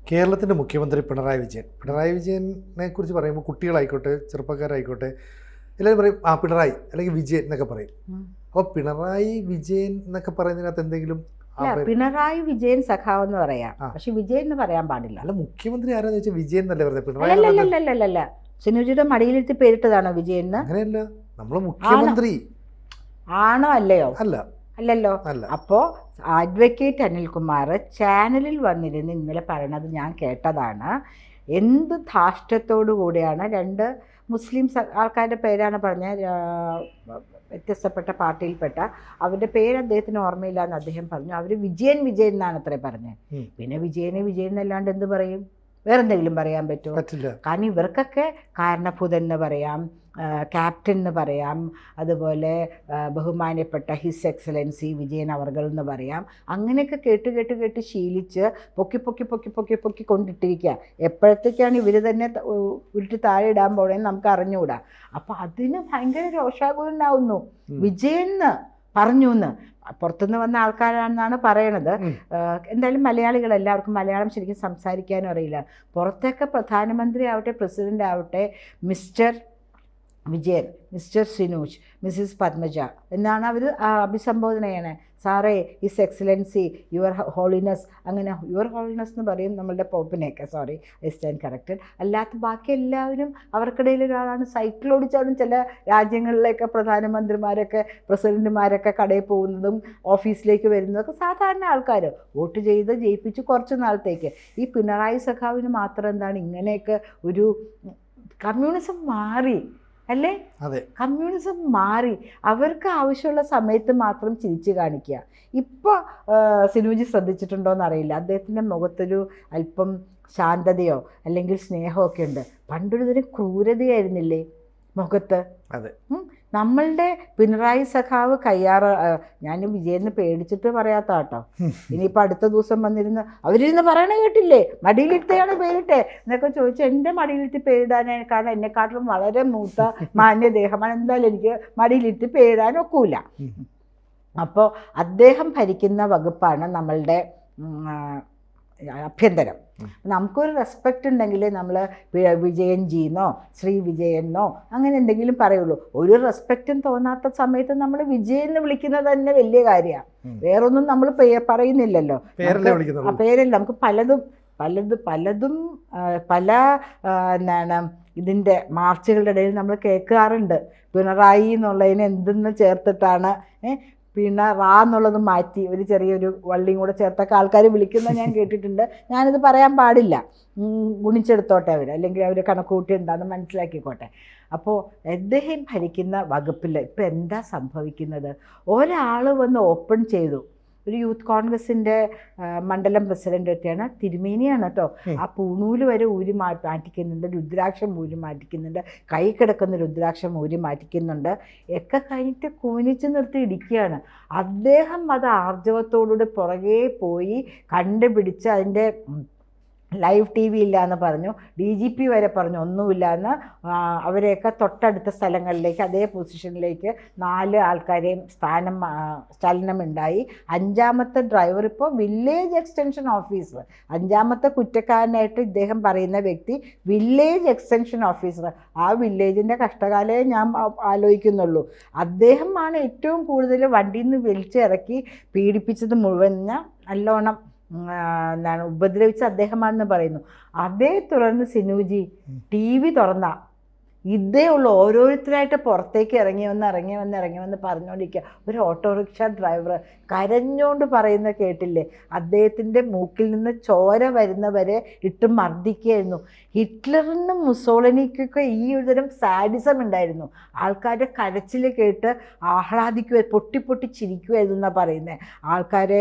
കേരളത്തിൻ്റെ മുഖ്യമന്ത്രി പിണറായി വിജയനെ കുറിച്ച് പറയുമ്പോൾ കുട്ടികളായിക്കോട്ടെ ചെറുപ്പക്കാരായിക്കോട്ടെ എല്ലാവരും പറയും പിണറായി അല്ലെങ്കിൽ വിജയൻ എന്നൊക്കെ പറയും. അപ്പോൾ പിണറായി വിജയൻ എന്നൊക്കെ പറയുന്നതിനകത്ത് എന്തെങ്കിലും പിണറായി വിജയൻ സഖാവ് എന്ന് പറയാം, പക്ഷെ വിജയൻ എന്ന് പറയാൻ പാടില്ല. അല്ല, മുഖ്യമന്ത്രി ആരാന്ന് വെച്ചാൽ വിജയൻ എന്നല്ലേ പറഞ്ഞത്? പിണറായി അല്ല, സിനുജിയുടെ മടിയിലെടുത്ത് പേരിട്ടതാണോ വിജയൻ? അങ്ങനെയല്ല, നമ്മള് മുഖ്യമന്ത്രി ആണോ അല്ലയോ? അല്ലല്ലോ. അപ്പോൾ അഡ്വക്കേറ്റ് അനിൽകുമാർ ചാനലിൽ വന്നിരുന്ന് ഇന്നലെ പറയണത് ഞാൻ കേട്ടതാണ്. എന്ത് ധാർഷ്ട്യത്തോടു കൂടിയാണ് രണ്ട് മുസ്ലിം ആൾക്കാരുടെ പേരാണ് പറഞ്ഞത്, വ്യത്യസ്തപ്പെട്ട പാർട്ടിയിൽപ്പെട്ട അവരുടെ പേര് അദ്ദേഹത്തിന് ഓർമ്മയില്ല എന്ന് അദ്ദേഹം പറഞ്ഞു. അവർ വിജയൻ എന്നാണ് അത്രേ പറഞ്ഞത്. പിന്നെ വിജയൻ എന്നല്ലാണ്ട് എന്ത് പറയും? വേറെന്തെങ്കിലും പറയാൻ പറ്റുമോ? പറ്റില്ല. കാരണം ഇവർക്കൊക്കെ കാരണഭൂതൻ എന്ന് പറയാം, ക്യാപ്റ്റൻ എന്ന് പറയാം, അതുപോലെ ബഹുമാനപ്പെട്ട ഹിസ് എക്സലൻസി വിജയൻ അവർകൾ എന്ന് പറയാം. അങ്ങനെയൊക്കെ കേട്ട് ശീലിച്ച് പൊക്കി കൊണ്ടിട്ടിരിക്കുക. എപ്പോഴത്തേക്കാണ് ഇവർ തന്നെ ഉരുട്ടി താഴെ ഇടാൻ പോകണമെന്ന് നമുക്ക് അറിഞ്ഞുകൂടാ. അപ്പം അതിന് ഭയങ്കര രോഷാകുലനാവുന്നു. വിജയൻ പറഞ്ഞു എന്ന് പുറത്തുനിന്ന് വന്ന ആൾക്കാരാണെന്നാണ് പറയണത്. എന്തായാലും മലയാളികൾ എല്ലാവർക്കും മലയാളം ശരിക്കും സംസാരിക്കാനും അറിയില്ല. പുറത്തൊക്കെ പ്രധാനമന്ത്രി ആവട്ടെ പ്രസിഡന്റ് ആവട്ടെ mister Vijayan, mister Sinooj, missus Padmaja എന്നാണ് അവർ അഭിസംബോധന ചെയ്യണേ. സാറേ, ഹിസ് എക്സലൻസി, യുവർ ഹോളിനെസ്, അങ്ങനെ യുവർ ഹോളിനെസ് എന്ന് പറയും നമ്മളുടെ പോപ്പിനെയൊക്കെ. Sorry, I stand corrected. അല്ലാത്ത ബാക്കി എല്ലാവരും അവർക്കിടയിൽ ഒരാളാണ്. സൈക്കിൾ ഓടിച്ചാലും ചില രാജ്യങ്ങളിലേക്ക് പ്രധാനമന്ത്രിമാരൊക്കെ പ്രസിഡന്റുമാരൊക്കെ കടയിൽ പോകുന്നതും ഓഫീസിലേക്ക് വരുന്നതൊക്കെ സാധാരണ ആൾക്കാർ വോട്ട് ചെയ്ത് ജയിപ്പിച്ച് കുറച്ച് നാളത്തേക്ക്. ഈ പിണറായി സഖാവിന് മാത്രം എന്താണ് ഇങ്ങനെയൊക്കെ ഒരു കമ്മ്യൂണിസം മാറി അല്ലേ? അതെ, കമ്മ്യൂണിസം മാറി. അവർക്ക് ആവശ്യമുള്ള സമയത്ത് മാത്രം ചിരിച്ചു കാണിക്കുക. ഇപ്പോൾ സിനുജി ശ്രദ്ധിച്ചിട്ടുണ്ടോയെന്ന് അറിയില്ല, അദ്ദേഹത്തിൻ്റെ മുഖത്തൊരു അല്പം ശാന്തതയോ അല്ലെങ്കിൽ സ്നേഹമൊക്കെ ഉണ്ട്. പണ്ടൊരു തരം ക്രൂരതയായിരുന്നില്ലേ മുഖത്ത്? അതെ. നമ്മളുടെ പിണറായി സഖാവ് ഞാൻ വിജയന് പേടിച്ചിട്ട് പറയാത്ത കേട്ടോ. ഇനിയിപ്പോൾ അടുത്ത ദിവസം വന്നിരുന്ന് അവരിരുന്ന് പറയണ കേട്ടില്ലേ, മടിയിലിരുത്തെയാണ് പേരിട്ടെ എന്നൊക്കെ ചോദിച്ചു. എൻ്റെ മടിയിലിരുത്തി പേരിടാനേക്കാളും എന്നെക്കാട്ടിലും വളരെ മൂത്ത മാന്യദേഹമാണ്. എന്തായാലും എനിക്ക് മടിയിലിരുത്തി പേരിടാൻ ഒക്കൂല. അപ്പോൾ അദ്ദേഹം ഭരിക്കുന്ന വകുപ്പാണ് നമ്മളുടെ ആഭ്യന്തരം. നമുക്കൊരു റെസ്പെക്റ്റ് ഉണ്ടെങ്കിൽ നമ്മൾ വിജയൻ ജീന്നോ ശ്രീ വിജയനോ അങ്ങനെ എന്തെങ്കിലും പറയുള്ളൂ. ഒരു റെസ്പെക്റ്റും തോന്നാത്ത സമയത്ത് നമ്മൾ വിജയൻ എന്ന് വിളിക്കുന്നത് തന്നെ വലിയ കാര്യമാണ്. വേറൊന്നും നമ്മൾ പറയുന്നില്ലല്ലോ, പേരല്ല. നമുക്ക് പലതും പല എന്താണ് ഇതിൻ്റെ മാർച്ചുകളുടെ ഇടയിൽ നമ്മൾ കേൾക്കാറുണ്ട്. പിണറായി എന്നുള്ളതിന് എന്തെന്ന് ചേർത്തിട്ടാണ് പിണറാ എന്നുള്ളത് മാറ്റി ഒരു ചെറിയൊരു വള്ളിയും കൂടെ ചേർത്തൊക്കെ ആൾക്കാർ വിളിക്കുന്നത് ഞാൻ കേട്ടിട്ടുണ്ട്. ഞാനിത് പറയാൻ പാടില്ല, ഗുണിച്ചെടുത്തോട്ടെ അവർ, അല്ലെങ്കിൽ അവർ കണക്കൂട്ടി എന്താണെന്ന് മനസ്സിലാക്കിക്കോട്ടെ. അപ്പോൾ അദ്ദേഹം ഭരിക്കുന്ന വകുപ്പിൽ ഇപ്പം എന്താ സംഭവിക്കുന്നത്? ഒരാൾ വന്ന് ഓപ്പൺ ചെയ്തു. ഒരു യൂത്ത് കോൺഗ്രസിൻ്റെ മണ്ഡലം പ്രസിഡൻ്റ് ഒക്കെയാണ്, തിരുമേനിയാണ് കേട്ടോ. ആ പൂണൂല് വരെ ഊരി മാറ്റിക്കുന്നുണ്ട്, രുദ്രാക്ഷം ഊരി മാറ്റിക്കുന്നുണ്ട്, കൈ കിടക്കുന്ന രുദ്രാക്ഷം ഊരി മാറ്റിക്കുന്നുണ്ട്. ഒക്കെ കഴിഞ്ഞിട്ട് കൂനിച്ച് നിർത്തി ഇടിക്കുകയാണ്. അദ്ദേഹം അത് ആർജവത്തോടുകൂടി പുറകെ പോയി കണ്ടുപിടിച്ച് അതിൻ്റെ ലൈവ് ടി വി ഇല്ല എന്ന് പറഞ്ഞു. DGP വരെ പറഞ്ഞു ഒന്നുമില്ല എന്ന്. അവരെയൊക്കെ തൊട്ടടുത്ത സ്ഥലങ്ങളിലേക്ക് അതേ പൊസിഷനിലേക്ക് 4 ആൾക്കാരെയും ചലനമുണ്ടായി. 5ാമത്തെ ഡ്രൈവർ ഇപ്പോൾ വില്ലേജ് എക്സ്റ്റൻഷൻ ഓഫീസർ, 5ാമത്തെ കുറ്റക്കാരനായിട്ട് ഇദ്ദേഹം പറയുന്ന വ്യക്തി വില്ലേജ് എക്സ്റ്റൻഷൻ ഓഫീസർ. ആ വില്ലേജിൻ്റെ കഷ്ടകാലമേ ഞാൻ ആലോചിക്കുന്നുള്ളൂ. അദ്ദേഹമാണ് ഏറ്റവും കൂടുതൽ വണ്ടിയിൽ നിന്ന് വലിച്ചിറക്കി പീഡിപ്പിച്ചത് മുഴുവൻ നല്ലോണം ഉപദ്രവിച്ച അദ്ദേഹമാണെന്ന് പറയുന്നു. അതേ തുടർന്ന് സിനുജി TV തുറന്ന ഇതേ ഉള്ളൂ, ഓരോരുത്തരായിട്ട് പുറത്തേക്ക് ഇറങ്ങി വന്ന് പറഞ്ഞുകൊണ്ടിരിക്കുക. ഒരു ഓട്ടോറിക്ഷ ഡ്രൈവർ കരഞ്ഞുകൊണ്ട് പറയുന്നത് കേട്ടില്ലേ? അദ്ദേഹത്തിൻ്റെ മൂക്കിൽ നിന്ന് ചോര വരുന്നവരെ ഇട്ട് മർദ്ദിക്കുകയായിരുന്നു. ഹിറ്റ്ലറിനും മുസോളിനിക്കൊക്കെ ഈ ഒരുതരം സാഡിസം ഉണ്ടായിരുന്നു. ആൾക്കാരുടെ കരച്ചിൽ കേട്ട് പൊട്ടി ചിരിക്കുമായിരുന്നു എന്നാണ് പറയുന്നത്. ആൾക്കാരെ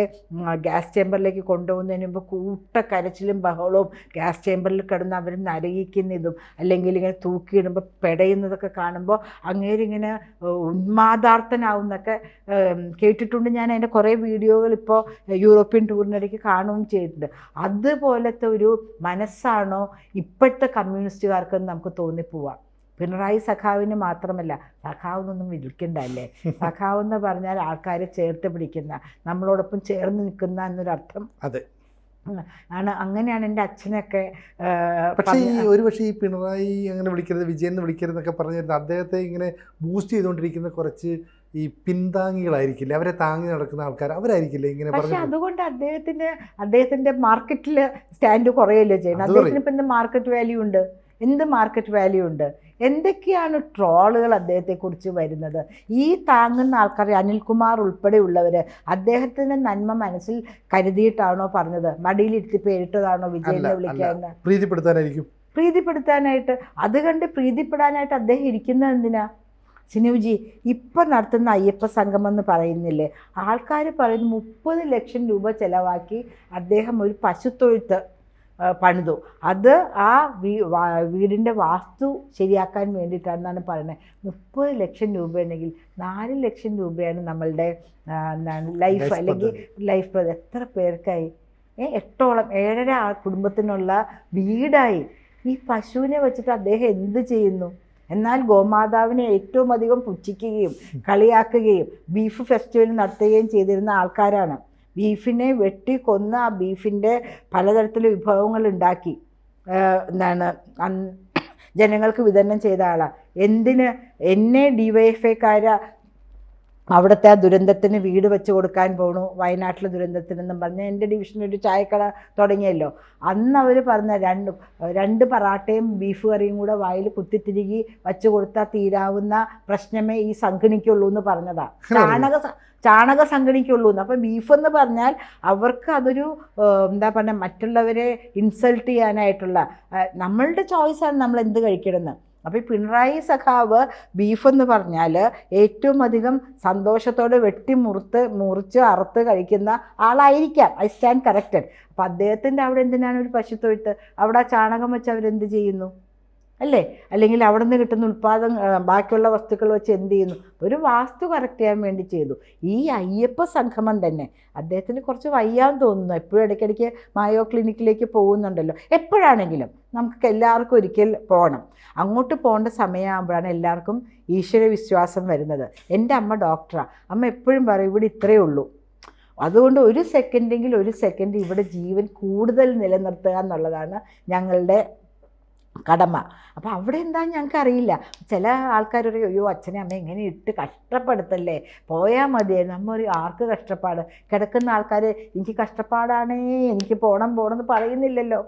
ഗ്യാസ് ചേമ്പറിലേക്ക് കൊണ്ടുപോകുന്നതിന് മുമ്പ് കൂട്ടക്കരച്ചിലും ബഹളവും, ഗ്യാസ് ചേമ്പറിൽ കിടന്ന് അവർ നരകിക്കുന്നതും അല്ലെങ്കിൽ ഇങ്ങനെ തൂക്കിയിടുമ്പോൾ പെടയുന്നതൊക്കെ കാണുമ്പോൾ അങ്ങേരിങ്ങനെ ഉന്മാദാർത്ഥനാവുന്നൊക്കെ കേട്ടിട്ടുണ്ട്. ഞാൻ അതിൻ്റെ കുറേ വീഡിയോകൾ ഇപ്പോൾ യൂറോപ്യൻ ടൂറിനിടയ്ക്ക് കാണുകയും ചെയ്തിട്ടുണ്ട്. അതുപോലത്തെ ഒരു മനസ്സാണോ ഇപ്പോഴത്തെ കമ്മ്യൂണിസ്റ്റുകാർക്കെന്ന് നമുക്ക് തോന്നിപ്പോവാം. പിണറായി സഖാവിന് മാത്രമല്ല, സഖാവെന്നൊന്നും വിളിക്കണ്ടല്ലേ. സഖാവെന്ന് പറഞ്ഞാൽ ആൾക്കാരെ ചേർത്ത് പിടിക്കുന്ന, നമ്മളോടൊപ്പം ചേർന്ന് നിൽക്കുന്ന എന്നൊരർത്ഥം. അതെ. ആണ്. അങ്ങനെയാണ് എൻ്റെ അച്ഛനൊക്കെ പക്ഷേ ഈ പിണറായി അങ്ങനെ വിളിക്കരുത്, വിജയൻ എന്ന് വിളിക്കരുതെന്നൊക്കെ പറഞ്ഞിരുന്നത് അദ്ദേഹത്തെ ഇങ്ങനെ ബൂസ്റ്റ് ചെയ്തുകൊണ്ടിരിക്കുന്ന കുറച്ച് ഈ പിന്താങ്ങികളായിരിക്കില്ലേ, അവരെ താങ്ങി നടക്കുന്ന ആൾക്കാർ അവരായിരിക്കില്ലേ ഇങ്ങനെ പക്ഷെ പറഞ്ഞു. അതുകൊണ്ട് അദ്ദേഹത്തിന്റെ മാർക്കറ്റിൽ സ്റ്റാൻഡ് കുറയല്ലോ ചെയ്യണം. അദ്ദേഹത്തിന് ഇപ്പം എന്ത് മാർക്കറ്റ് വാല്യൂ ഉണ്ട്? എന്ത് മാർക്കറ്റ് വാല്യൂ ഉണ്ട്? എന്തൊക്കെയാണ് ട്രോളുകൾ അദ്ദേഹത്തെക്കുറിച്ച് വരുന്നത്? ഈ താങ്ങുന്ന ആൾക്കാർ, അനിൽകുമാർ ഉൾപ്പെടെയുള്ളവർ അദ്ദേഹത്തിൻ്റെ നന്മ മനസ്സിൽ കരുതിയിട്ടാണോ പറഞ്ഞത്? മടിയിലിരുത്തി പേരിട്ടതാണോ വിജയനെ വിളിക്കാമെന്ന്? പ്രീതിപ്പെടുത്താനായിട്ട്. അത് കണ്ട് പ്രീതിപ്പെടാനായിട്ട് അദ്ദേഹം ഇരിക്കുന്നത് എന്തിനാ? സിനുജി ഇപ്പം നടത്തുന്ന അയ്യപ്പ സംഗമം എന്ന് പറയുന്നില്ലേ, ആൾക്കാർ പറയുന്നു 30 ലക്ഷം രൂപ ചിലവാക്കി അദ്ദേഹം ഒരു പശുത്തൊഴുത്ത് പണിതു. അത് ആ വീടിൻ്റെ വാസ്തു ശരിയാക്കാൻ വേണ്ടിയിട്ടാണെന്നാണ് പറയുന്നത്. 30 ലക്ഷം രൂപയുണ്ടെങ്കിൽ 4 ലക്ഷം രൂപയാണ് നമ്മളുടെ ലൈഫ് അല്ലെങ്കിൽ ലൈഫ് എത്ര പേർക്കായി? 7 കുടുംബത്തിനുള്ള വീടായി. ഈ പശുവിനെ വെച്ചിട്ട് അദ്ദേഹം എന്ത് ചെയ്യുന്നു? എന്നാൽ ഗോമാതാവിനെ ഏറ്റവും അധികം പുച്ഛിക്കുകയും കളിയാക്കുകയും ബീഫ് ഫെസ്റ്റിവൽ നടത്തുകയും ചെയ്തിരുന്ന ആൾക്കാരാണ്. ബീഫിനെ വെട്ടി കൊന്ന് ആ ബീഫിൻ്റെ പലതരത്തിലുള്ള വിഭവങ്ങൾ ഉണ്ടാക്കി ജനങ്ങൾക്ക് വിതരണം ചെയ്ത ആളാണ്. എന്തിന്? എന്നെ DYFIക്കാർ അവിടുത്തെ ആ ദുരന്തത്തിന് വീട് വെച്ച് കൊടുക്കാൻ പോണു, വയനാട്ടിലെ ദുരന്തത്തിനെന്നും പറഞ്ഞ് എൻ്റെ ഡിവിഷനിൽ ഒരു ചായക്കട തുടങ്ങിയല്ലോ. അന്ന് അവർ പറഞ്ഞ രണ്ട് പൊറാട്ടയും ബീഫ് കറിയും കൂടെ വായിൽ കുത്തിത്തിരികി വച്ച് കൊടുത്താൽ തീരാവുന്ന പ്രശ്നമേ ഈ സംഘടിക്കുള്ളൂ എന്ന് പറഞ്ഞതാ. ചാണക സംഘടിക്കുള്ളൂ എന്ന്. അപ്പം ബീഫെന്ന് പറഞ്ഞാൽ അവർക്ക് അതൊരു എന്താ പറയുക, മറ്റുള്ളവരെ ഇൻസൾട്ട് ചെയ്യാനായിട്ടുള്ള നമ്മളുടെ ചോയ്സാണ് നമ്മൾ എന്ത് കഴിക്കണമെന്ന്. അപ്പോൾ ഈ പിണറായി സഖാവ് ബീഫെന്ന് പറഞ്ഞാൽ ഏറ്റവും അധികം സന്തോഷത്തോടെ മുറിച്ച് അറുത്ത് കഴിക്കുന്ന ആളായിരിക്കാം. I stand corrected. അപ്പോൾ അദ്ദേഹത്തിൻ്റെ അവിടെ എന്തിനാണ് ഒരു പശുത്തൊഴുത്ത്? അവിടെ ആ ചാണകം വെച്ച് അവരെന്ത് ചെയ്യുന്നു അല്ലേ? അല്ലെങ്കിൽ അവിടെ നിന്ന് കിട്ടുന്ന ബാക്കിയുള്ള വസ്തുക്കൾ വെച്ച് എന്ത് ചെയ്യുന്നു? ഒരു വാസ്തു കറക്റ്റ് ചെയ്യാൻ വേണ്ടി ചെയ്തു. ഈ അയ്യപ്പ സംഗമം തന്നെ അദ്ദേഹത്തിന് കുറച്ച് വയ്യാന്ന് തോന്നുന്നു. എപ്പോഴും ഇടയ്ക്കിടയ്ക്ക് മായോ ക്ലിനിക്കിലേക്ക് പോകുന്നുണ്ടല്ലോ. എപ്പോഴാണെങ്കിലും നമുക്ക് എല്ലാവർക്കും ഒരിക്കൽ പോകണം. അങ്ങോട്ട് പോകേണ്ട സമയമാകുമ്പോഴാണ് എല്ലാവർക്കും ഈശ്വര വിശ്വാസം വരുന്നത്. എൻ്റെ അമ്മ ഡോക്ടറാണ്. അമ്മ എപ്പോഴും പറയും ഇവിടെ ഇത്രയേ ഉള്ളൂ, അതുകൊണ്ട് ഒരു സെക്കൻഡ് ഇവിടെ ജീവൻ കൂടുതൽ നിലനിർത്തുക എന്നുള്ളതാണ് ഞങ്ങളുടെ കടമ. അപ്പോൾ അവിടെ എന്താ ഞങ്ങൾക്കറിയില്ല. ചില ആൾക്കാർ പറയും അയ്യോ അച്ഛനെ അമ്മ എങ്ങനെ ഇട്ട് കഷ്ടപ്പെടുത്തല്ലേ, പോയാൽ മതിയായിരുന്നു. നമ്മൾ ഒരു ആർക്ക് കഷ്ടപ്പാട്? കിടക്കുന്ന ആൾക്കാർ എനിക്ക് കഷ്ടപ്പാടാണേ, എനിക്ക് പോകണം എന്ന് പറയുന്നില്ലല്ലോ.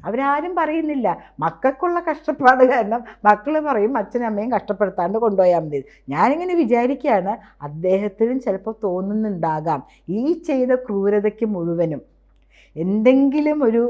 അവരാരും പറയുന്നില്ല. മക്കൾക്കുള്ള കഷ്ടപ്പാട് കാരണം മക്കൾ പറയും അച്ഛനും അമ്മയും കഷ്ടപ്പെടുത്താണ്ട് കൊണ്ടുപോയാൽ മതി. ഞാനിങ്ങനെ വിചാരിക്കുകയാണ്, അദ്ദേഹത്തിനും ചിലപ്പോൾ തോന്നുന്നുണ്ടാകാം ഈ ചെയ്ത ക്രൂരതയ്ക്ക് മുഴുവനും എന്തെങ്കിലും ഒരു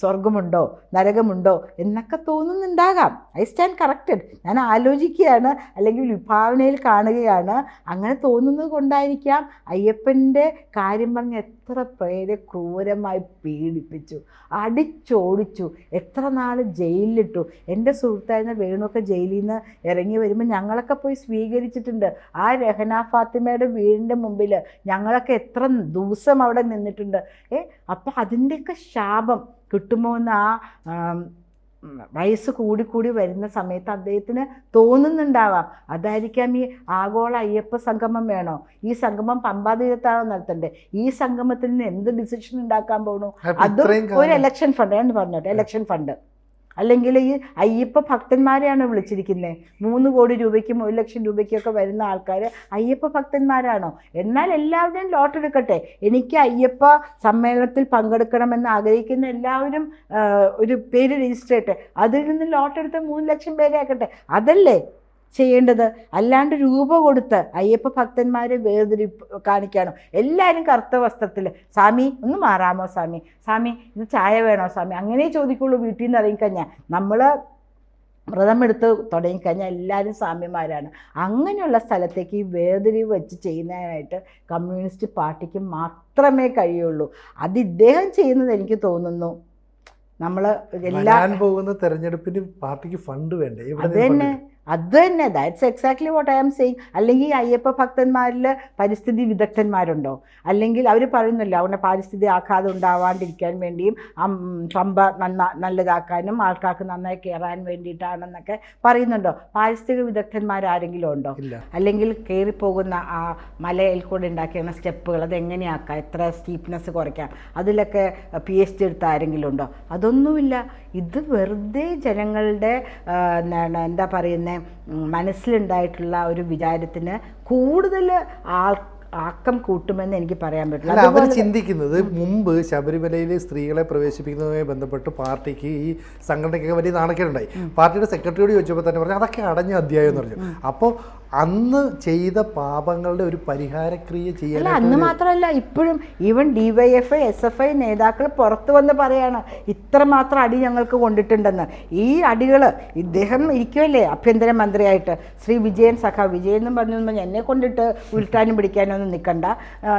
സ്വർഗമുണ്ടോ നരകമുണ്ടോ എന്നൊക്കെ തോന്നുന്നുണ്ടാകാം. I stand corrected. ഞാൻ ആലോചിക്കുകയാണ്, അല്ലെങ്കിൽ വിഭാവനയിൽ കാണുകയാണ്. അങ്ങനെ തോന്നുന്നത് കൊണ്ടായിരിക്കാം അയ്യപ്പൻ്റെ കാര്യം പറഞ്ഞ് എത്ര പേരെ ക്രൂരമായി പീഡിപ്പിച്ചു, അടിച്ചോടിച്ചു, എത്ര നാൾ ജയിലിലിട്ടു. എൻ്റെ സുഹൃത്തായിരുന്ന വേണുവൊക്കെ ജയിലിൽ നിന്ന് ഇറങ്ങി വരുമ്പോൾ ഞങ്ങളൊക്കെ പോയി സ്വീകരിച്ചിട്ടുണ്ട്. ആ രഹന ഫാത്തിമയുടെ വീടിൻ്റെ മുമ്പിൽ ഞങ്ങളൊക്കെ എത്ര ദിവസം അവിടെ നിന്നിട്ടുണ്ട്. അപ്പോൾ അതിൻ്റെയൊക്കെ ശാപം കിട്ടുമോ എന്ന് ആ വയസ്സ് കൂടിക്കൂടി വരുന്ന സമയത്ത് അദ്ദേഹത്തിന് തോന്നുന്നുണ്ടാവാം. അതായിരിക്കാം ഈ ആഗോള അയ്യപ്പ സംഗമം വേണോ, ഈ സംഗമം പമ്പാതീരത്താണോ നടത്തണ്ടേ, ഈ സംഗമത്തിൽ നിന്ന് എന്ത് ഡിസിഷൻ ഉണ്ടാക്കാൻ പോകണു? അതും ഒരു എലക്ഷൻ ഫണ്ട് എന്ന് പറഞ്ഞോട്ടെ, എലക്ഷൻ ഫണ്ട്. അല്ലെങ്കിൽ ഈ അയ്യപ്പ ഭക്തന്മാരെയാണോ വിളിച്ചിരിക്കുന്നത്? 3 കോടി രൂപയ്ക്കും 1 ലക്ഷം രൂപയ്ക്കൊക്കെ വരുന്ന ആൾക്കാർ അയ്യപ്പ ഭക്തന്മാരാണോ? എന്നാൽ എല്ലാവരുടെയും ലോട്ടെടുക്കട്ടെ. എനിക്ക് അയ്യപ്പ സമ്മേളനത്തിൽ പങ്കെടുക്കണമെന്ന് ആഗ്രഹിക്കുന്ന എല്ലാവരും ഒരു പേര് രജിസ്റ്റർ ചെയ്യട്ടെ. അതിൽ നിന്ന് ലോട്ടെടുത്ത് 3 ലക്ഷം പേരെ ആക്കട്ടെ. അതല്ലേ ചെയ്യേണ്ടത്? അല്ലാണ്ട് രൂപ കൊടുത്ത് അയ്യപ്പ ഭക്തന്മാരെ കാണിക്കാനോ? എല്ലാവരും കറുത്ത വസ്ത്രത്തിൽ, സ്വാമി ഒന്ന് മാറാമോ സ്വാമി, സ്വാമി ഇന്ന് ചായ വേണോ സ്വാമി, അങ്ങനെ ചോദിക്കുള്ളൂ. വീട്ടിൽ നിന്ന് ഇറങ്ങിക്കഴിഞ്ഞാൽ നമ്മൾ വ്രതമെടുത്ത് തുടങ്ങിക്കഴിഞ്ഞാൽ എല്ലാവരും സ്വാമിമാരാണ്. അങ്ങനെയുള്ള സ്ഥലത്തേക്ക് ഈ വേർതിരിവ് വെച്ച് ചെയ്യുന്നതിനായിട്ട് കമ്മ്യൂണിസ്റ്റ് പാർട്ടിക്ക് മാത്രമേ കഴിയുള്ളൂ. അത് ഇദ്ദേഹം ചെയ്യുന്നത് എനിക്ക് തോന്നുന്നു നമ്മൾ വരാൻ പോകുന്ന തെരഞ്ഞെടുപ്പിന് പാർട്ടിക്ക് ഫണ്ട് വേണ്ടേ? അത് തന്നെ അത് തന്നെ, that's exactly what I am saying. അല്ലെങ്കിൽ ഈ അയ്യപ്പ ഭക്തന്മാരിൽ പരിസ്ഥിതി വിദഗ്ധന്മാരുണ്ടോ? അല്ലെങ്കിൽ അവർ പറയുന്നല്ലോ അവിടെ പാരിസ്ഥിതിക ആഘാതം ഉണ്ടാവാണ്ടിരിക്കാൻ വേണ്ടിയും പമ്പ നല്ലതാക്കാനും ആൾക്കാർക്ക് നന്നായി കയറാൻ വേണ്ടിയിട്ടാണെന്നൊക്കെ പറയുന്നുണ്ടോ? പാരിസ്ഥിതിക വിദഗ്ധന്മാരാരെങ്കിലും ഉണ്ടോ? അല്ലെങ്കിൽ കയറിപ്പോകുന്ന ആ മലയിൽ കൂടെ ഉണ്ടാക്കിയ സ്റ്റെപ്പുകൾ അതെങ്ങനെയാക്കാം, എത്ര സ്റ്റീപ്നെസ് കുറയ്ക്കാം, അതിലൊക്കെ PhD എടുത്ത ആരെങ്കിലും ഉണ്ടോ? അതൊന്നുമില്ല. ഇത് വെറുതെ ജനങ്ങളുടെ എന്താ പറയുന്നത് മനസ്സിലുണ്ടായിട്ടുള്ള ഒരു വിചാരത്തിന് കൂടുതൽ ആക്കം കൂട്ടുമെന്ന് എനിക്ക് പറയാൻ പറ്റില്ല. അവർ ചിന്തിക്കുന്നത് മുമ്പ് ശബരിമലയിൽ സ്ത്രീകളെ പ്രവേശിപ്പിക്കുന്നതുമായി ബന്ധപ്പെട്ട് പാർട്ടിക്ക് ഈ സംഘടനയ്ക്കൊക്കെ വലിയ നാണക്കേടുണ്ടായി. പാർട്ടിയുടെ സെക്രട്ടറിയോട് ചോദിച്ചപ്പോൾ തന്നെ പറഞ്ഞു അതൊക്കെ അടഞ്ഞ അധ്യായം എന്ന് പറഞ്ഞു. അപ്പോൾ അന്ന് ചെയ്ത പാപങ്ങളുടെ ഒരു പരിഹാരക്രിയ ചെയ്യാൻ അന്ന് മാത്രമല്ല ഇപ്പോഴും ഈവൻ DYFI SFI നേതാക്കൾ പുറത്തു വന്ന് പറയാണ് ഇത്രമാത്രം അടി ഞങ്ങൾക്ക് കൊണ്ടിട്ടുണ്ടെന്ന്. ഈ അടികൾ ഇദ്ദേഹം ഇരിക്കുമല്ലേ ആഭ്യന്തരമന്ത്രിയായിട്ട്, ശ്രീ വിജയൻ സഖാവ് വിജയൻ എന്നും പറഞ്ഞു എന്നെ കൊണ്ടിട്ട് ഉരുട്ടാനും പിടിക്കാനും ഒന്നും നിൽക്കണ്ട,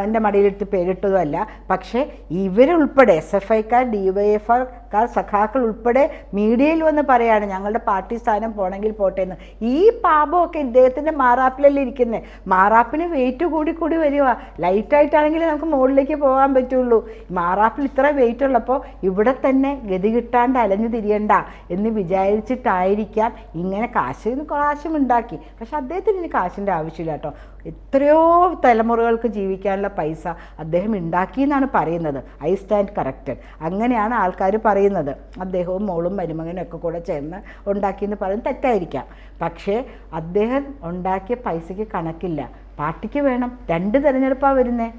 എൻ്റെ മടിയിലെടുത്ത് പേരിട്ടതുമല്ല. പക്ഷേ ഇവരുൾപ്പെടെ SFIക്കാർ DYFIക്കാർ സഖാക്കൾ ഉൾപ്പെടെ മീഡിയയിൽ വന്ന് പറയാണ് ഞങ്ങളുടെ പാർട്ടി സ്ഥാനം പോണെങ്കിൽ പോട്ടെ എന്ന്. ഈ പാപമൊക്കെ ഇദ്ദേഹത്തിൻ്റെ മാറാപ്പിലല്ലേ ഇരിക്കുന്നത്. മാറാപ്പിന് വെയിറ്റ് കൂടി വരിക. ലൈറ്റായിട്ടാണെങ്കിൽ നമുക്ക് മുകളിലേക്ക് പോകാൻ പറ്റുള്ളൂ. മാറാപ്പിൽ ഇത്ര വെയിറ്റ് ഉള്ളപ്പോൾ ഇവിടെ തന്നെ ഗതി കിട്ടാണ്ട് അലഞ്ഞു തിരിയണ്ട എന്ന് വിചാരിച്ചിട്ടായിരിക്കാം ഇങ്ങനെ കാശും ഉണ്ടാക്കി. പക്ഷെ അദ്ദേഹത്തിന് ഇനി കാശിൻ്റെ ആവശ്യമില്ല കേട്ടോ. എത്രയോ തലമുറകൾക്ക് ജീവിക്കാനുള്ള പൈസ അദ്ദേഹം ഉണ്ടാക്കി എന്നാണ് പറയുന്നത്. I stand corrected. അങ്ങനെയാണ് ആൾക്കാർ പറയുന്നത്. അദ്ദേഹവും മോളും മരുമകനും ഒക്കെ കൂടെ ചേർന്ന് ഉണ്ടാക്കിയെന്ന് പറയുന്നത് തെറ്റായിരിക്കാം. പക്ഷേ അദ്ദേഹം ഉണ്ടാക്കിയ പൈസയ്ക്ക് കണക്കില്ല. പാർട്ടിക്ക് വേണം. 2 തെരഞ്ഞെടുപ്പാണ് വരുന്നത്.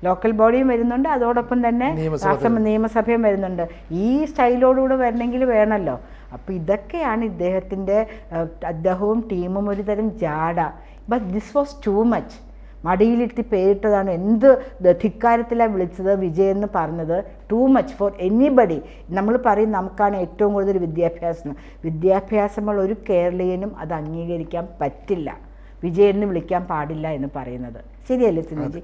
ലോക്കൽ ബോഡിയും വരുന്നുണ്ട്, അതോടൊപ്പം തന്നെ നിയമസഭയും വരുന്നുണ്ട്. ഈ സ്റ്റൈലോടുകൂടെ വരണമെങ്കിൽ വേണമല്ലോ. അപ്പോൾ ഇതൊക്കെയാണ് അദ്ദേഹവും ടീമും ഒരു തരം ജാട. But this was too much. മടിയിലിട്ട് പേരിട്ടതാണ്. എന്ത് ധിക്കാരത്തിലാണ് വിളിച്ചത് വിജയ് എന്ന് പറഞ്ഞത്. Too much for anybody. നമ്മൾ പറയും നമുക്കാണ് ഏറ്റവും കൂടുതൽ വിദ്യാഭ്യാസമുള്ള ഒരു കേരളീയനും അത് അംഗീകരിക്കാൻ പറ്റില്ല. വിജയ് എന്ന് വിളിക്കാൻ പാടില്ല എന്ന് പറയുന്നത് ശരിയല്ലേ സിനിജി?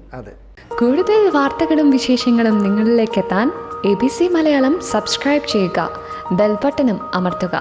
കൂടുതൽ വാർത്തകളും വിശേഷങ്ങളും നിങ്ങളിലേക്ക് എത്താൻ ABC മലയാളം സബ്സ്ക്രൈബ് ചെയ്യുക, ബെൽ ബട്ടണും അമർത്തുക.